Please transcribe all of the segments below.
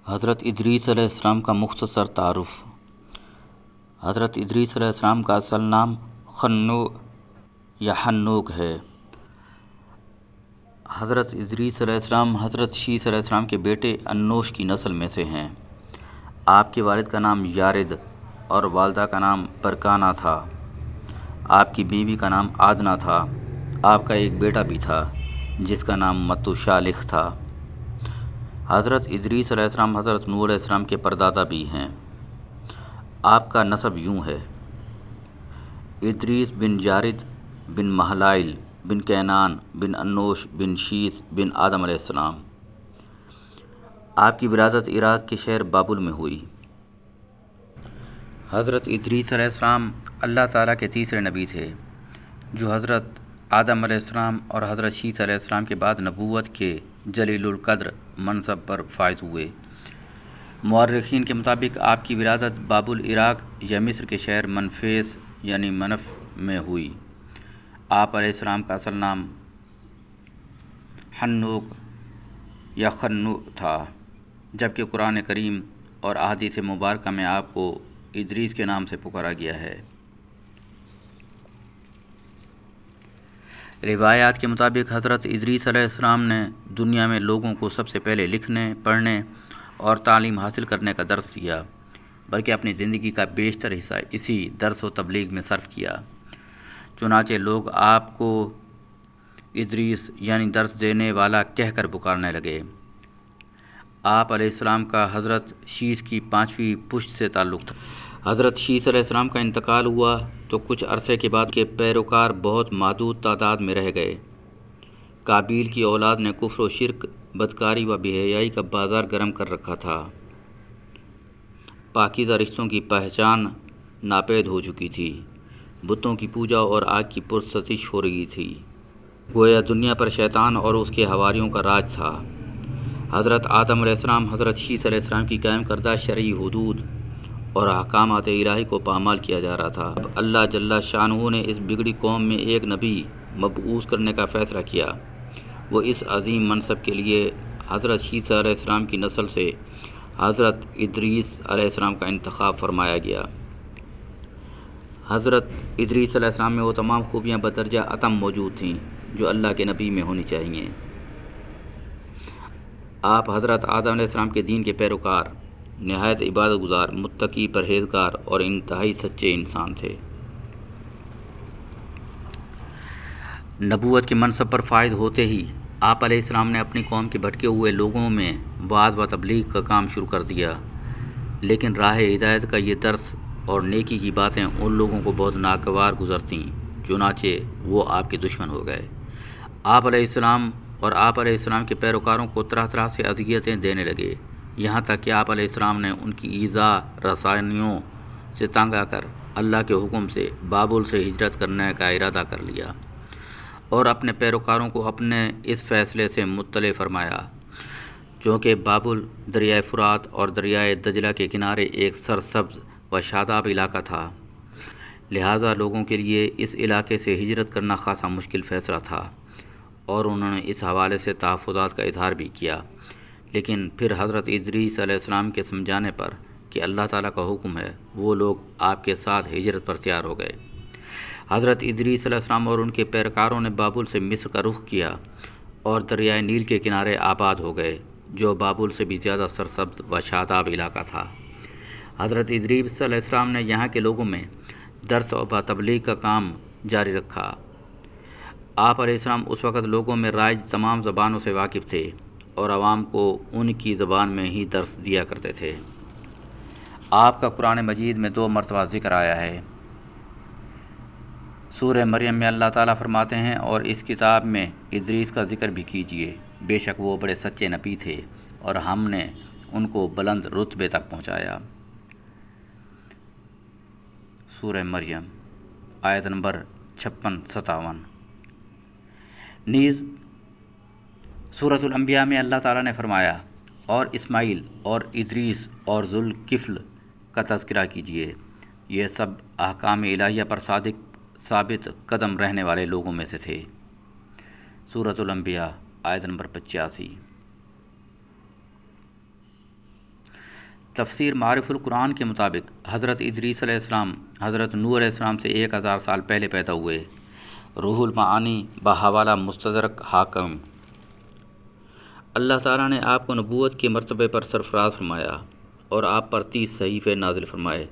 حضرت ادریس علیہ السلام کا مختصر تعارف۔ حضرت ادریس علیہ السلام کا اصل نام خنو یا حنوک ہے۔ حضرت ادریس علیہ السلام حضرت شیس علیہ السلام کے بیٹے انوش کی نسل میں سے ہیں۔ آپ کے والد کا نام یارد اور والدہ کا نام برکانہ تھا۔ آپ کی بیوی کا نام آدنہ تھا۔ آپ کا ایک بیٹا بھی تھا جس کا نام متوشالخ تھا۔ حضرت ادریس علیہ السلام حضرت نوح علیہ السلام کے پردادا بھی ہیں۔ آپ کا نسب یوں ہے: ادریس بن یارد بن مہلائل بن کینان بن انوش بن شیس بن آدم علیہ السلام۔ آپ کی ولادت عراق کے شہر بابل میں ہوئی۔ حضرت ادریس علیہ السلام اللہ تعالیٰ کے تیسرے نبی تھے جو حضرت آدم علیہ السلام اور حضرت شیس علیہ السلام کے بعد نبوت کے جلیل القدر منصب پر فائز ہوئے۔ مورخین کے مطابق آپ کی ولادت بابل عراق یا مصر کے شہر منفیس یعنی منف میں ہوئی۔ آپ علیہ السلام کا اصل نام حنوک یا خنو تھا، جبکہ قرآن کریم اور احادیث مبارکہ میں آپ کو ادریس کے نام سے پکارا گیا ہے۔ روایات کے مطابق حضرت ادریس علیہ السلام نے دنیا میں لوگوں کو سب سے پہلے لکھنے، پڑھنے اور تعلیم حاصل کرنے کا درس دیا، بلکہ اپنی زندگی کا بیشتر حصہ اسی درس و تبلیغ میں صرف کیا۔ چنانچہ لوگ آپ کو ادریس یعنی درس دینے والا کہہ کر پکارنے لگے۔ آپ علیہ السلام کا حضرت شیس کی 5ویں پشت سے تعلق تھا۔ حضرت شیس علیہ السلام کا انتقال ہوا تو کچھ عرصے کے بعد کے پیروکار بہت محدود تعداد میں رہ گئے۔ قابیل کی اولاد نے کفر و شرک، بدکاری و بے حیائی کا بازار گرم کر رکھا تھا۔ پاکیزہ رشتوں کی پہچان ناپید ہو چکی تھی۔ بتوں کی پوجا اور آگ کی پرستش ہو رہی تھی۔ گویا دنیا پر شیطان اور اس کے حواریوں کا راج تھا۔ حضرت آدم علیہ السلام حضرت شیس علیہ السلام کی قائم کردہ شرعی حدود اور احکامات الہی کو پامال کیا جا رہا تھا۔ اب اللہ جل شانہ نے اس بگڑی قوم میں ایک نبی مبعوث کرنے کا فیصلہ کیا۔ وہ اس عظیم منصب کے لیے حضرت شیس علیہ السلام کی نسل سے حضرت ادریس علیہ السلام کا انتخاب فرمایا گیا۔ حضرت ادریس علیہ السلام میں وہ تمام خوبیاں بدرجہ اتم موجود تھیں جو اللہ کے نبی میں ہونی چاہیے۔ آپ حضرت آدم علیہ السلام کے دین کے پیروکار، نہایت عبادت گزار، متقی، پرہیزگار اور انتہائی سچے انسان تھے۔ نبوت کے منصب پر فائز ہوتے ہی آپ علیہ السلام نے اپنی قوم کے بھٹکے ہوئے لوگوں میں وعظ و تبلیغ کا کام شروع کر دیا، لیکن راہ ہدایت کا یہ درس اور نیکی کی باتیں ان لوگوں کو بہت ناگوار گزرتیں، چنانچہ وہ آپ کے دشمن ہو گئے۔ آپ علیہ السلام اور آپ علیہ السلام کے پیروکاروں کو طرح طرح سے اذیتیں دینے لگے، یہاں تک کہ آپ علیہ السلام نے ان کی ایذا رسانیوں سے تنگ آ کر اللہ کے حکم سے بابل سے ہجرت کرنے کا ارادہ کر لیا اور اپنے پیروکاروں کو اپنے اس فیصلے سے مطلع فرمایا۔ چونکہ بابل دریائے فرات اور دریائے دجلہ کے کنارے ایک سرسبز و شاداب علاقہ تھا، لہٰذا لوگوں کے لیے اس علاقے سے ہجرت کرنا خاصا مشکل فیصلہ تھا، اور انہوں نے اس حوالے سے تحفظات کا اظہار بھی کیا۔ لیکن پھر حضرت ادریس علیہ السلام کے سمجھانے پر کہ اللہ تعالیٰ کا حکم ہے، وہ لوگ آپ کے ساتھ ہجرت پر تیار ہو گئے۔ حضرت ادریس علیہ السلام اور ان کے پیروکاروں نے بابل سے مصر کا رخ کیا اور دریائے نیل کے کنارے آباد ہو گئے، جو بابل سے بھی زیادہ سرسبز و شاداب علاقہ تھا۔ حضرت ادریس علیہ السلام نے یہاں کے لوگوں میں درس و تبلیغ کا کام جاری رکھا۔ آپ علیہ السلام اس وقت لوگوں میں رائج تمام زبانوں سے واقف تھے اور عوام کو ان کی زبان میں ہی درس دیا کرتے تھے۔ آپ کا قرآن مجید میں 2 مرتبہ ذکر آیا ہے۔ سورہ مریم میں اللہ تعالیٰ فرماتے ہیں، اور اس کتاب میں ادریس کا ذکر بھی کیجیے، بے شک وہ بڑے سچے نبی تھے اور ہم نے ان کو بلند رتبے تک پہنچایا۔ سورہ مریم آیت نمبر 56-57۔ نیز سورۃ الانبیاء میں اللہ تعالیٰ نے فرمایا، اور اسماعیل اور ادریس اور ذوالکفل کا تذکرہ کیجیے، یہ سب احکام الہیہ پر ثابت قدم رہنے والے لوگوں میں سے تھے۔ سورۃ الانبیاء آیت نمبر 85۔ تفسیر معارف القرآن کے مطابق حضرت ادریس علیہ السلام حضرت نوح علیہ السلام سے 1000 سال پہلے پیدا ہوئے۔ روح المعانی بحوالہ مستدرک حاکم۔ اللہ تعالیٰ نے آپ کو نبوت کے مرتبے پر سرفراز فرمایا اور آپ پر 30 صحیفے نازل فرمائے۔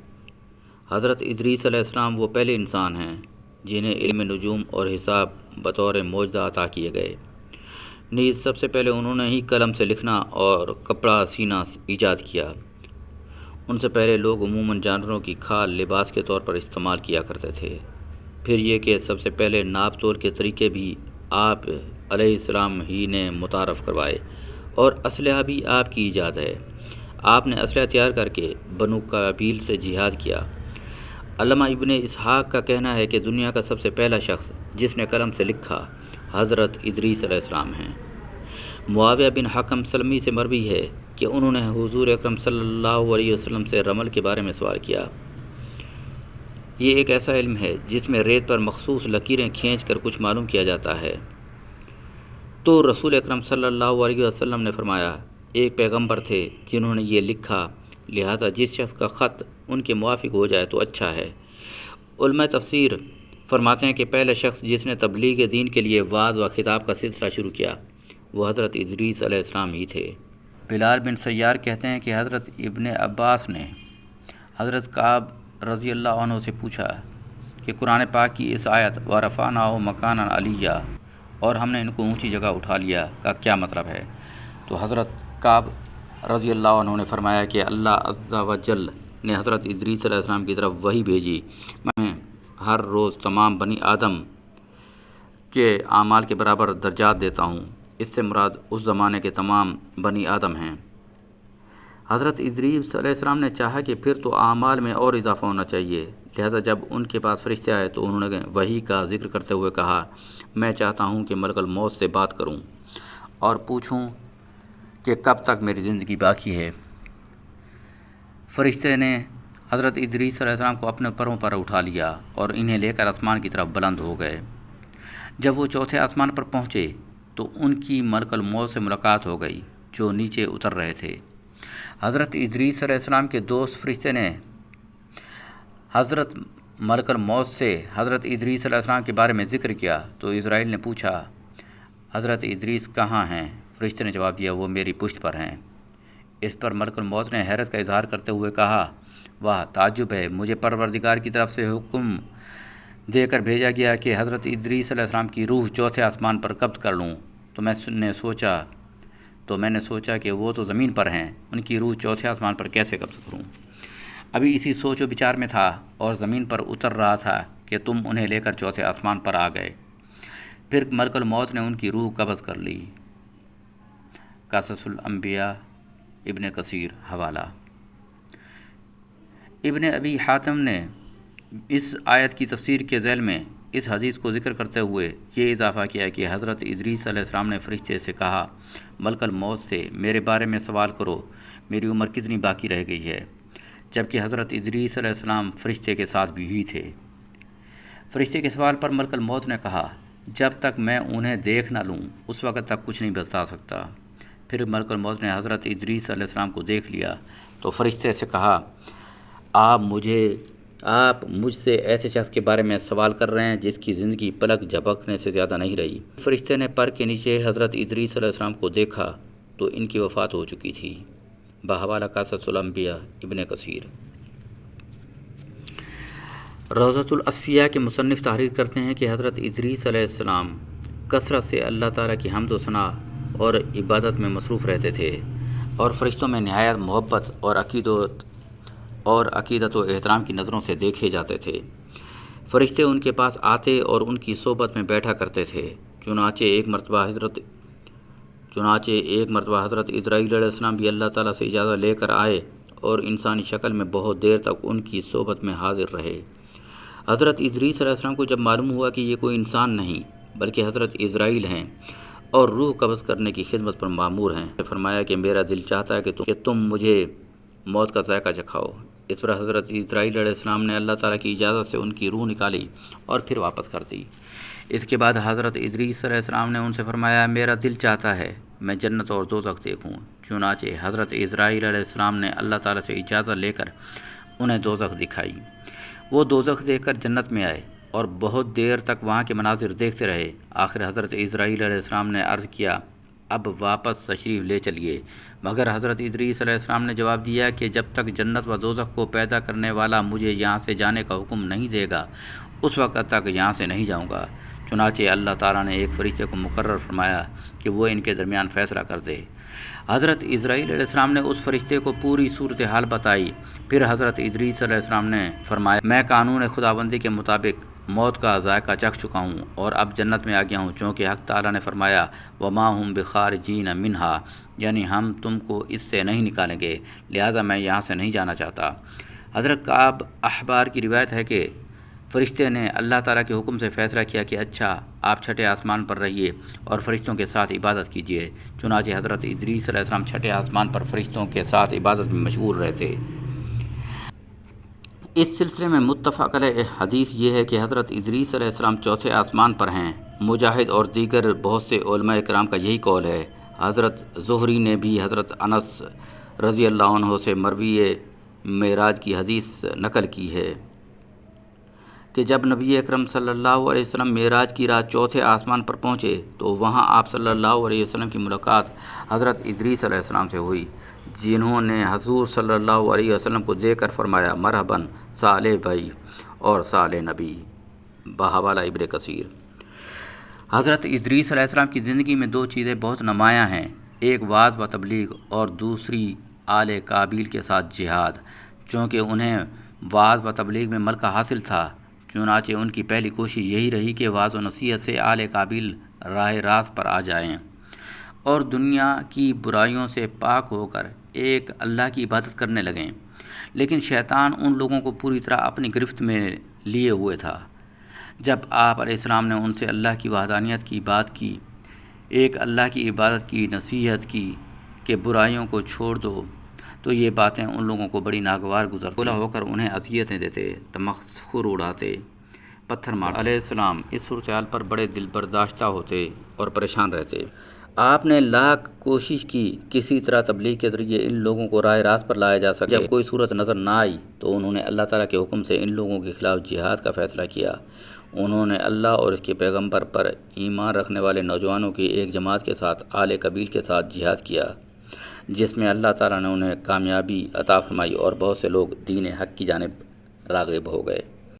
حضرت ادریس علیہ السلام وہ پہلے انسان ہیں جنہیں علم نجوم اور حساب بطور معجزہ عطا کیے گئے۔ نیز سب سے پہلے انہوں نے ہی قلم سے لکھنا اور کپڑا سینا ایجاد کیا۔ ان سے پہلے لوگ عموماً جانوروں کی کھال لباس کے طور پر استعمال کیا کرتے تھے۔ پھر یہ کہ سب سے پہلے ناپ تول کے طریقے بھی آپ علیہ السلام ہی نے متعارف کروائے اور اسلحہ بھی آپ کی ایجاد ہے۔ آپ نے اسلحہ تیار کر کے بنو قبیل سے جہاد کیا۔ علامہ ابن اسحاق کا کہنا ہے کہ دنیا کا سب سے پہلا شخص جس نے قلم سے لکھا حضرت ادریس علیہ السلام ہیں۔ معاویہ بن حکم سلمی سے مروی ہے کہ انہوں نے حضور اکرم صلی اللہ علیہ وسلم سے رمل کے بارے میں سوال کیا۔ یہ ایک ایسا علم ہے جس میں ریت پر مخصوص لکیریں کھینچ کر کچھ معلوم کیا جاتا ہے۔ تو رسول اکرم صلی اللہ علیہ وسلم نے فرمایا، ایک پیغمبر تھے جنہوں نے یہ لکھا، لہٰذا جس شخص کا خط ان کے موافق ہو جائے تو اچھا ہے۔ علماء تفسیر فرماتے ہیں کہ پہلا شخص جس نے تبلیغ دین کے لیے وعظ و خطاب کا سلسلہ شروع کیا وہ حضرت ادریس علیہ السلام ہی تھے۔ بلال بن سیار کہتے ہیں کہ حضرت ابن عباس نے حضرت کعب رضی اللہ عنہ سے پوچھا کہ قرآن پاک کی اس آیت وَرَفَعْنَاهُ مَكَانًا عَلِيًّا اور ہم نے ان کو اونچی جگہ اٹھا لیا کا کیا مطلب ہے؟ تو حضرت کعب رضی اللہ عنہ نے فرمایا کہ اللہ عز و جل نے حضرت ادریس علیہ السلام کی طرف وحی بھیجی، میں ہر روز تمام بنی آدم کے اعمال کے برابر درجات دیتا ہوں۔ اس سے مراد اس زمانے کے تمام بنی آدم ہیں۔ حضرت ادریس علیہ السلام نے چاہا کہ پھر تو اعمال میں اور اضافہ ہونا چاہیے، لہذا جب ان کے پاس فرشتے آئے تو انہوں نے وحی کا ذکر کرتے ہوئے کہا، میں چاہتا ہوں کہ ملک الموت سے بات کروں اور پوچھوں کہ کب تک میری زندگی باقی ہے۔ فرشتے نے حضرت ادریس علیہ السلام کو اپنے پروں پر اٹھا لیا اور انہیں لے کر آسمان کی طرف بلند ہو گئے۔ جب وہ چوتھے آسمان پر پہنچے تو ان کی ملک الموت سے ملاقات ہو گئی جو نیچے اتر رہے تھے۔ حضرت ادریس علیہ السلام کے دوست فرشتے نے حضرت ملک الموت سے حضرت ادریس علیہ السلام کے بارے میں ذکر کیا تو اسرائیل نے پوچھا، حضرت ادریس کہاں ہیں؟ فرشتے نے جواب دیا، وہ میری پشت پر ہیں۔ اس پر ملک الموت نے حیرت کا اظہار کرتے ہوئے کہا، واہ تعجب ہے، مجھے پروردگار کی طرف سے حکم دے کر بھیجا گیا کہ حضرت ادریس علیہ السلام کی روح چوتھے آسمان پر قبض کر لوں، تو میں نے سوچا کہ وہ تو زمین پر ہیں، ان کی روح چوتھے آسمان پر کیسے قبض کروں؟ ابھی اسی سوچ و بچار میں تھا اور زمین پر اتر رہا تھا کہ تم انہیں لے کر چوتھے آسمان پر آ گئے۔ پھر ملک الموت نے ان کی روح قبض کر لی۔ قصص الانبیاء ابن کثیر حوالہ۔ ابن ابی حاتم نے اس آیت کی تفسیر کے ذیل میں اس حدیث کو ذکر کرتے ہوئے یہ اضافہ کیا کہ حضرت ادریس علیہ السلام نے فرشتے سے کہا، ملک الموت سے میرے بارے میں سوال کرو، میری عمر کتنی باقی رہ گئی ہے، جبکہ حضرت ادریس علیہ السلام فرشتے کے ساتھ بھی تھے۔ فرشتے کے سوال پر ملک الموت نے کہا، جب تک میں انہیں دیکھ نہ لوں اس وقت تک کچھ نہیں بتا سکتا۔ پھر ملک الموت نے حضرت ادریس علیہ السلام کو دیکھ لیا تو فرشتے سے کہا، آپ مجھ سے ایسے شخص کے بارے میں سوال کر رہے ہیں جس کی زندگی پلک جھپکنے سے زیادہ نہیں رہی۔ فرشتے نے پر کے نیچے حضرت ادریس علیہ السلام کو دیکھا تو ان کی وفات ہو چکی تھی۔ بحوالہ قصص الانبیاء ابن کثیر۔ روضۃ الاصفیاء کے مصنف تحریر کرتے ہیں کہ حضرت ادریس علیہ السلام کثرت سے اللہ تعالیٰ کی حمد و ثنا اور عبادت میں مصروف رہتے تھے اور فرشتوں میں نہایت محبت اور عقیدت و احترام کی نظروں سے دیکھے جاتے تھے۔ فرشتے ان کے پاس آتے اور ان کی صحبت میں بیٹھا کرتے تھے۔ چنانچہ ایک مرتبہ حضرت اسرائیل علیہ السلام بھی اللہ تعالیٰ سے اجازت لے کر آئے اور انسانی شکل میں بہت دیر تک ان کی صحبت میں حاضر رہے۔ حضرت ادریس علیہ السلام کو جب معلوم ہوا کہ یہ کوئی انسان نہیں بلکہ حضرت اسرائیل ہیں اور روح قبض کرنے کی خدمت پر مامور ہیں، فرمایا کہ میرا دل چاہتا ہے کہ تم مجھے موت کا ذائقہ چکھاؤ۔ اس پر حضرت اسرائیل علیہ السلام نے اللہ تعالیٰ کی اجازت سے ان کی روح نکالی اور پھر واپس کر دی۔ اس کے بعد حضرت ادریس علیہ السلام نے ان سے فرمایا، میرا دل چاہتا ہے میں جنت اور دوزخ دیکھوں۔ چنانچہ حضرت اسرائیل علیہ السلام نے اللہ تعالیٰ سے اجازت لے کر انہیں دوزخ دکھائی۔ وہ دوزخ دیکھ کر جنت میں آئے اور بہت دیر تک وہاں کے مناظر دیکھتے رہے۔ آخر حضرت اسرائیل علیہ السلام نے عرض کیا، اب واپس تشریف لے چلیے، مگر حضرت ادریس علیہ السلام نے جواب دیا کہ جب تک جنت و دوزخ کو پیدا کرنے والا مجھے یہاں سے جانے کا حکم نہیں دے گا اس وقت تک یہاں سے نہیں جاؤں گا۔ چنانچہ اللہ تعالیٰ نے ایک فرشتے کو مقرر فرمایا کہ وہ ان کے درمیان فیصلہ کر دے۔ حضرت اسرائیل علیہ السلام نے اس فرشتے کو پوری صورتحال بتائی۔ پھر حضرت ادریس علیہ السلام نے فرمایا، میں قانون خداوندی کے مطابق موت کا ذائقہ چکھ چکا ہوں اور اب جنت میں آ گیا ہوں، چونکہ حق تعالیٰ نے فرمایا وما ہم بخارجین منہا، یعنی ہم تم کو اس سے نہیں نکالیں گے، لہٰذا میں یہاں سے نہیں جانا چاہتا۔ حضرت کعب احبار کی روایت ہے کہ فرشتے نے اللہ تعالیٰ کے حکم سے فیصلہ کیا کہ اچھا آپ چھٹے آسمان پر رہیے اور فرشتوں کے ساتھ عبادت کیجیے۔ چنانچہ حضرت ادریس علیہ السلام چھٹے آسمان پر فرشتوں کے ساتھ عبادت میں مشغول رہتے۔ اس سلسلے میں متفق علیہ حدیث یہ ہے کہ حضرت ادریس علیہ السلام چوتھے آسمان پر ہیں۔ مجاہد اور دیگر بہت سے علماء کرام کا یہی قول ہے۔ حضرت زہری نے بھی حضرت انس رضی اللہ عنہ سے مروی معراج کی حدیث نقل کی ہے کہ جب نبی اکرم صلی اللہ علیہ وسلم معراج کی رات چوتھے آسمان پر پہنچے تو وہاں آپ صلی اللہ علیہ وسلم کی ملاقات حضرت ادریس علیہ السلام سے ہوئی، جنہوں نے حضور صلی اللہ علیہ وسلم کو دیکھ کر فرمایا مرحباً صالح بھائی اور صالح نبی، بحوالہ ابن کثیر۔ حضرت ادریس علیہ السلام کی زندگی میں دو چیزیں بہت نمایاں ہیں، ایک وعظ و تبلیغ اور دوسری آل قابیل کے ساتھ جہاد۔ چونکہ انہیں وعظ و تبلیغ میں ملکہ حاصل تھا، چنانچہ ان کی پہلی کوشش یہی رہی کہ وعظ و نصیحت سے آل قابیل راہ راست پر آ جائیں اور دنیا کی برائیوں سے پاک ہو کر ایک اللہ کی عبادت کرنے لگیں۔ لیکن شیطان ان لوگوں کو پوری طرح اپنی گرفت میں لیے ہوئے تھا۔ جب آپ علیہ السلام نے ان سے اللہ کی وحدانیت کی بات کی، ایک اللہ کی عبادت کی نصیحت کی کہ برائیوں کو چھوڑ دو، تو یہ باتیں ان لوگوں کو بڑی ناگوار گزرتی، بولا ہو کر انہیں اذیتیں دیتے، تمسخر اڑاتے، پتھر مار۔ علیہ السلام اس صورتحال پر بڑے دل برداشتہ ہوتے اور پریشان رہتے۔ آپ نے لاکھ کوشش کی کسی طرح تبلیغ کے ذریعے ان لوگوں کو راہ راست پر لایا جا سکے۔ جب کوئی صورت نظر نہ آئی تو انہوں نے اللہ تعالیٰ کے حکم سے ان لوگوں کے خلاف جہاد کا فیصلہ کیا۔ انہوں نے اللہ اور اس کے پیغمبر پر ایمان رکھنے والے نوجوانوں کی ایک جماعت کے ساتھ آل قبیل کے ساتھ جہاد کیا، جس میں اللہ تعالیٰ نے انہیں کامیابی عطا فرمائی اور بہت سے لوگ دین حق کی جانب راغب ہو گئے۔